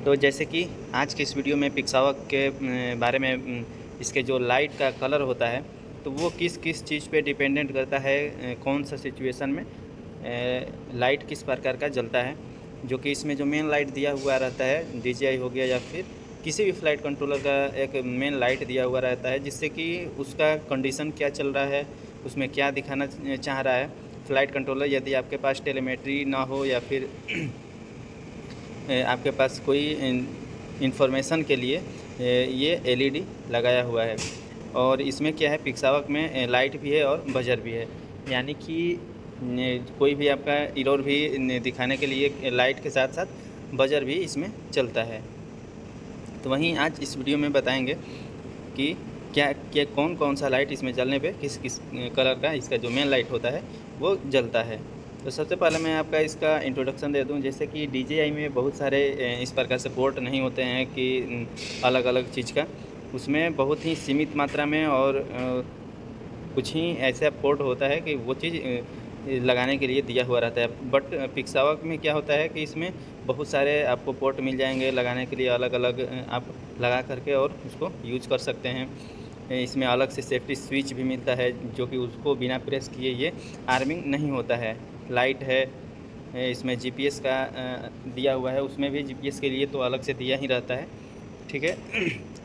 तो जैसे कि आज के इस वीडियो में पिक्सावक के बारे में इसके जो लाइट का कलर होता है तो वो किस किस चीज़ पे डिपेंडेंट करता है, कौन सा सिचुएशन में लाइट किस प्रकार का जलता है। जो कि इसमें जो मेन लाइट दिया हुआ रहता है DJI हो गया या फिर किसी भी फ्लाइट कंट्रोलर का एक मेन लाइट दिया हुआ रहता है, जिससे कि उसका कंडीशन क्या चल रहा है, उसमें क्या दिखाना चाह रहा है फ़्लाइट कंट्रोलर। यदि आपके पास टेलीमेट्री ना हो या फिर आपके पास कोई इंफॉर्मेशन के लिए ये LED लगाया हुआ है। और इसमें क्या है, पिक्सावक में लाइट भी है और बजर भी है, यानी कि कोई भी आपका एरर भी दिखाने के लिए लाइट के साथ साथ बजर भी इसमें चलता है। तो वहीं आज इस वीडियो में बताएंगे कि क्या कौन कौन सा लाइट इसमें जलने पे किस किस कलर का इसका जो मेन लाइट होता है वो जलता है। तो सबसे पहले मैं आपका इसका इंट्रोडक्शन दे दूं। जैसे कि DJI में बहुत सारे इस प्रकार से पोर्ट नहीं होते हैं कि अलग अलग चीज़ का, उसमें बहुत ही सीमित मात्रा में और कुछ ही ऐसा पोर्ट होता है कि वो चीज़ लगाने के लिए दिया हुआ रहता है। बट पिक्सावक में क्या होता है कि इसमें बहुत सारे आपको पोर्ट मिल जाएंगे लगाने के लिए, अलग अलग आप लगा करके और उसको यूज कर सकते हैं। इसमें अलग से सेफ्टी स्विच भी मिलता है, जो कि उसको बिना प्रेस किए ये आर्मिंग नहीं होता है। लाइट है, इसमें GPS का दिया हुआ है, उसमें भी GPS के लिए तो अलग से दिया ही रहता है, ठीक है।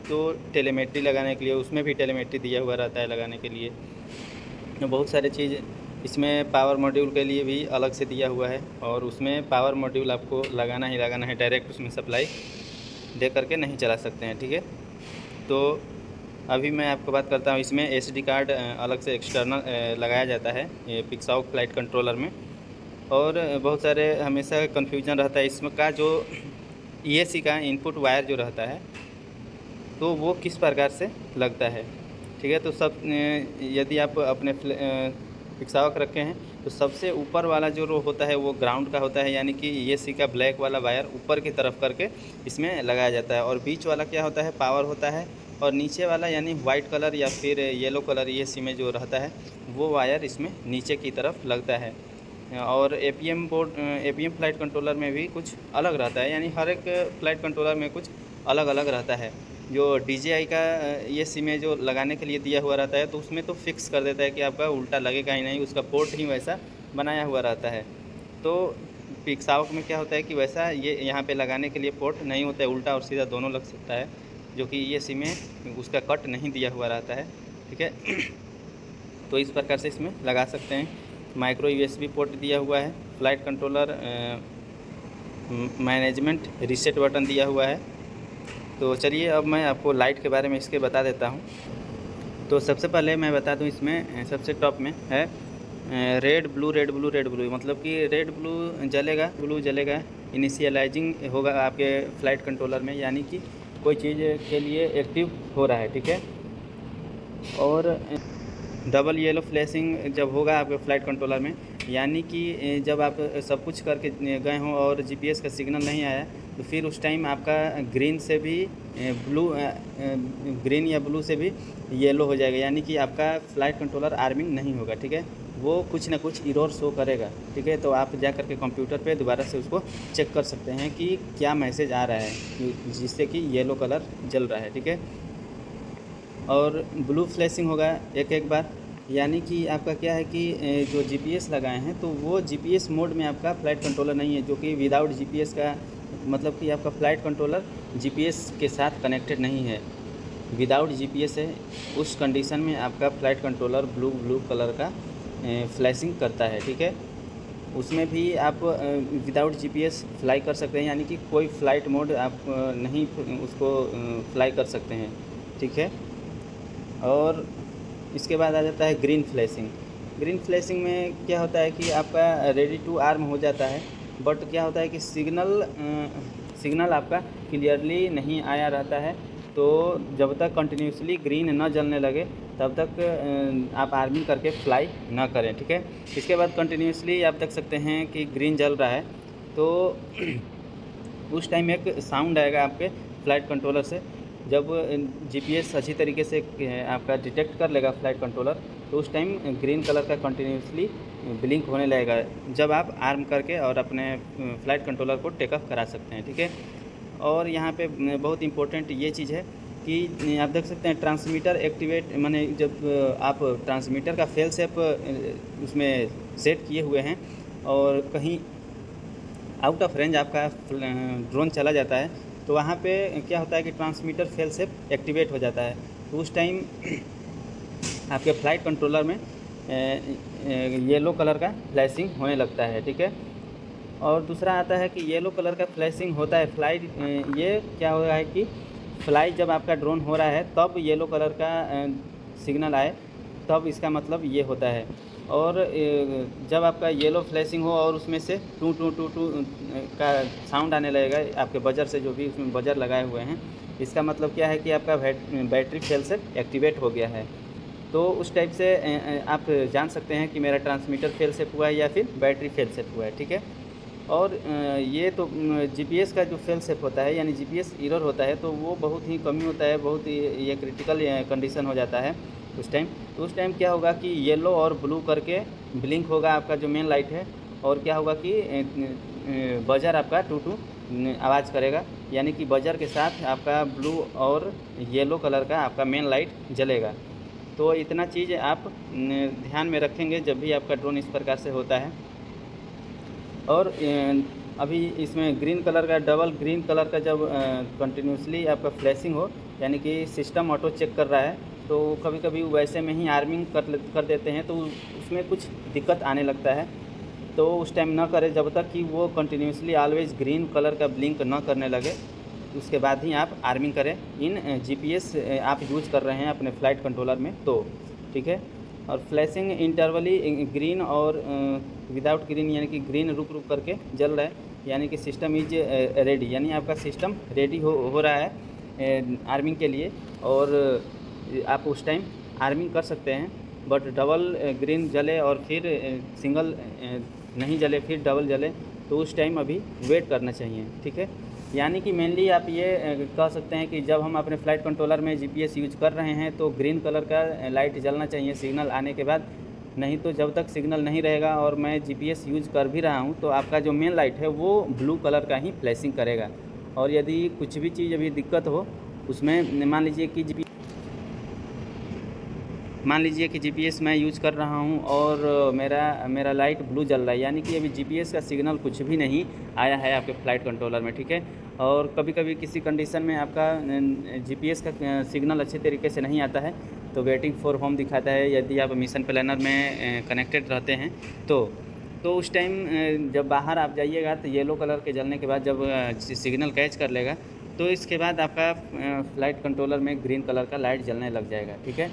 तो टेलीमेट्री लगाने के लिए उसमें भी टेलीमेट्री दिया हुआ रहता है लगाने के लिए। बहुत सारे चीज़ इसमें पावर मॉड्यूल के लिए भी अलग से दिया हुआ है, और उसमें पावर मॉड्यूल आपको लगाना ही लगाना है, डायरेक्ट उसमें सप्लाई दे करके नहीं चला सकते हैं, ठीक है। तो अभी मैं आपको बात करता हूँ, इसमें SD कार्ड अलग से एक्सटर्नल लगाया जाता है ये पिक्सावक फ्लाइट कंट्रोलर में। और बहुत सारे हमेशा कन्फ्यूजन रहता है इसमें का, जो ESC का इनपुट वायर जो रहता है तो वो किस प्रकार से लगता है, ठीक है। तो सब यदि आप अपने पिक्सावक रखे हैं तो सबसे ऊपर वाला जो रो होता है वो ग्राउंड का होता है, यानी कि ESC का ब्लैक वाला वायर ऊपर की तरफ करके इसमें लगाया जाता है। और बीच वाला क्या होता है, पावर होता है। और नीचे वाला यानी वाइट कलर या फिर येलो कलर ESC में जो रहता है वो वायर इसमें नीचे की तरफ लगता है। और APM board APM flight controller में भी कुछ अलग रहता है, यानी हर एक फ्लाइट कंट्रोलर में कुछ अलग अलग रहता है। जो DJI का ESC में जो लगाने के लिए दिया हुआ रहता है तो उसमें तो फिक्स कर देता है कि आपका उल्टा लगेगा ही नहीं, उसका पोर्ट ही वैसा बनाया हुआ रहता है। तो पिक्सावक में क्या होता है कि वैसा ये यहाँ पे लगाने के लिए पोर्ट नहीं होता है, उल्टा और सीधा दोनों लग सकता है, जो कि ESC में उसका कट नहीं दिया हुआ रहता है, ठीक है। तो इस प्रकार से इसमें लगा सकते हैं। माइक्रो USB पोर्ट दिया हुआ है, flight controller management reset button दिया हुआ है। तो चलिए अब मैं आपको लाइट के बारे में इसके बता देता हूँ। तो सबसे पहले मैं बता दूँ, इसमें सबसे टॉप में है red blue red blue red blue, मतलब कि रेड ब्लू जलेगा, ब्लू जलेगा, इनिशियलाइजिंग होगा आपके फ्लाइट कंट्रोलर में, यानी कि कोई चीज़ के लिए एक्टिव हो रहा है, ठीक है। और डबल येलो फ्लैशिंग जब होगा आपके फ़्लाइट कंट्रोलर में, यानी कि जब आप सब कुछ करके गए हों और GPS का सिग्नल नहीं आया तो फिर उस टाइम आपका ग्रीन से भी ब्लू ग्रीन या ब्लू से भी येलो हो जाएगा, यानी कि आपका फ़्लाइट कंट्रोलर आर्मिंग नहीं होगा, ठीक है। वो कुछ ना कुछ एरर शो करेगा, ठीक है। तो आप जा कर के कंप्यूटर पे दोबारा से उसको चेक कर सकते हैं कि क्या मैसेज आ रहा है जिससे कि येलो कलर जल रहा है, ठीक है। और ब्लू फ्लैशिंग होगा एक एक बार, यानी कि आपका क्या है कि जो GPS लगाए हैं तो वो GPS मोड में आपका फ़्लाइट कंट्रोलर नहीं है, जो कि विदाउट GPS का मतलब कि आपका फ़्लाइट कंट्रोलर GPS के साथ कनेक्टेड नहीं है, विदाउट GPS है। उस कंडीशन में आपका फ़्लाइट कंट्रोलर ब्लू कलर का फ्लैशिंग करता है, ठीक है। उसमें भी आप विदाउट GPS फ्लाई कर सकते हैं, यानी कि कोई फ़्लाइट मोड आप नहीं उसको फ्लाई कर सकते हैं, ठीक है। और इसके बाद आ जाता है ग्रीन फ्लैशिंग। ग्रीन फ्लैशिंग में क्या होता है कि आपका रेडी टू आर्म हो जाता है, बट क्या होता है कि सिग्नल आपका क्लियरली नहीं आया रहता है। तो जब तक कंटिन्यूसली ग्रीन न जलने लगे तब तक आप आर्मिंग करके फ्लाई ना करें, ठीक है। इसके बाद कंटिन्यूसली आप देख सकते हैं कि ग्रीन जल रहा है, तो उस टाइम एक साउंड आएगा आपके फ्लाइट कंट्रोलर से। जब GPS अच्छी तरीके से आपका डिटेक्ट कर लेगा फ्लाइट कंट्रोलर, तो उस टाइम ग्रीन कलर का कंटिन्यूसली ब्लिंक होने लगेगा, जब आप आर्म करके और अपने फ्लाइट कंट्रोलर को टेक ऑफ करा सकते हैं, ठीक है। और यहाँ पे बहुत इम्पोर्टेंट ये चीज़ है कि आप देख सकते हैं ट्रांसमीटर एक्टिवेट, माने जब आप ट्रांसमीटर का फेल सेप उसमें सेट किए हुए हैं और कहीं आउट ऑफ रेंज आपका ड्रोन चला जाता है, तो वहाँ पे क्या होता है कि ट्रांसमीटर फेल सेप एक्टिवेट हो जाता है। तो उस टाइम आपके फ्लाइट कंट्रोलर में येलो कलर का फ्लैशिंग होने लगता है, ठीक है। और दूसरा आता है कि येलो कलर का फ्लैशिंग होता है फ्लाइट, ये क्या हो रहा है कि फ्लाइट जब आपका ड्रोन हो रहा है तब येलो कलर का सिग्नल आए, तब इसका मतलब ये होता है। और जब आपका येलो फ्लैशिंग हो और उसमें से टू टू टू टू का साउंड आने लगेगा आपके बजर से, जो भी उसमें बजर लगाए हुए हैं, इसका मतलब क्या है कि आपका बैटरी फेल से एक्टिवेट हो गया है। तो उस टाइप से आप जान सकते हैं कि मेरा ट्रांसमीटर फेल सेप हुआ है या फिर बैटरी फेल सेप हुआ है, ठीक है। और ये तो जीपीएस का जो फेल सेप होता है, यानी जीपीएस एरर होता है, तो वो बहुत ही कमी होता है, बहुत ही ये क्रिटिकल कंडीशन हो जाता है उस टाइम। तो उस टाइम क्या होगा कि येलो और ब्लू करके ब्लिंक होगा आपका जो मेन लाइट है, और क्या होगा कि बजर आपका टू टू आवाज़ करेगा, यानी कि बजर के साथ आपका ब्लू और येलो कलर का आपका मेन लाइट जलेगा। तो इतना चीज़ आप ध्यान में रखेंगे जब भी आपका ड्रोन इस प्रकार से होता है। और अभी इसमें ग्रीन कलर का, डबल ग्रीन कलर का जब कंटिन्यूसली आपका फ्लैशिंग हो, यानी कि सिस्टम ऑटो चेक कर रहा है, तो कभी कभी वैसे में ही आर्मिंग कर देते हैं, तो उसमें कुछ दिक्कत आने लगता है। तो उस टाइम ना करें जब तक कि वो कंटिन्यूसली ऑलवेज ग्रीन कलर का ब्लिंक ना करने लगे, उसके बाद ही आप आर्मिंग करें। इन जीपीएस आप यूज कर रहे हैं अपने फ़्लाइट कंट्रोलर में, तो ठीक है। और फ्लैशिंग इंटरवली ग्रीन और विदाउट ग्रीन, यानी कि ग्रीन रुक रुक करके जल रहा है, यानी कि सिस्टम इज रेडी, यानी आपका सिस्टम रेडी हो रहा है आर्मिंग के लिए। और आप उस टाइम आर्मिंग कर सकते हैं। बट डबल ग्रीन जले और फिर सिंगल नहीं जले, फिर डबल जले, तो उस टाइम अभी वेट करना चाहिए, ठीक है। यानी कि मेनली आप ये कह सकते हैं कि जब हम अपने फ़्लाइट कंट्रोलर में जीपीएस यूज कर रहे हैं तो ग्रीन कलर का लाइट जलना चाहिए सिग्नल आने के बाद। नहीं तो जब तक सिग्नल नहीं रहेगा और मैं जीपीएस यूज कर भी रहा हूं, तो आपका जो मेन लाइट है वो ब्लू कलर का ही फ्लैशिंग करेगा। और यदि कुछ भी चीज़ अभी दिक्कत हो उसमें, मान लीजिए कि जीपीएस मैं यूज़ कर रहा हूं और मेरा लाइट ब्लू जल रहा है, यानी कि अभी जीपीएस का सिग्नल कुछ भी नहीं आया है आपके फ़्लाइट कंट्रोलर में, ठीक है। और कभी कभी किसी कंडीशन में आपका जीपीएस का सिग्नल अच्छे तरीके से नहीं आता है, तो वेटिंग फॉर होम दिखाता है। यदि आप मिशन प्लानर में कनेक्टेड रहते हैं तो उस टाइम जब बाहर आप जाइएगा तो येलो कलर के जलने के बाद जब सिग्नल कैच कर लेगा, तो इसके बाद आपका फ़्लाइट कंट्रोलर में ग्रीन कलर का लाइट जलने लग जाएगा, ठीक है।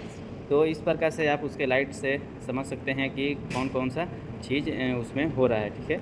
तो इस प्रकार से आप उसके लाइट से समझ सकते हैं कि कौन कौन सा चीज़ उसमें हो रहा है, ठीक है।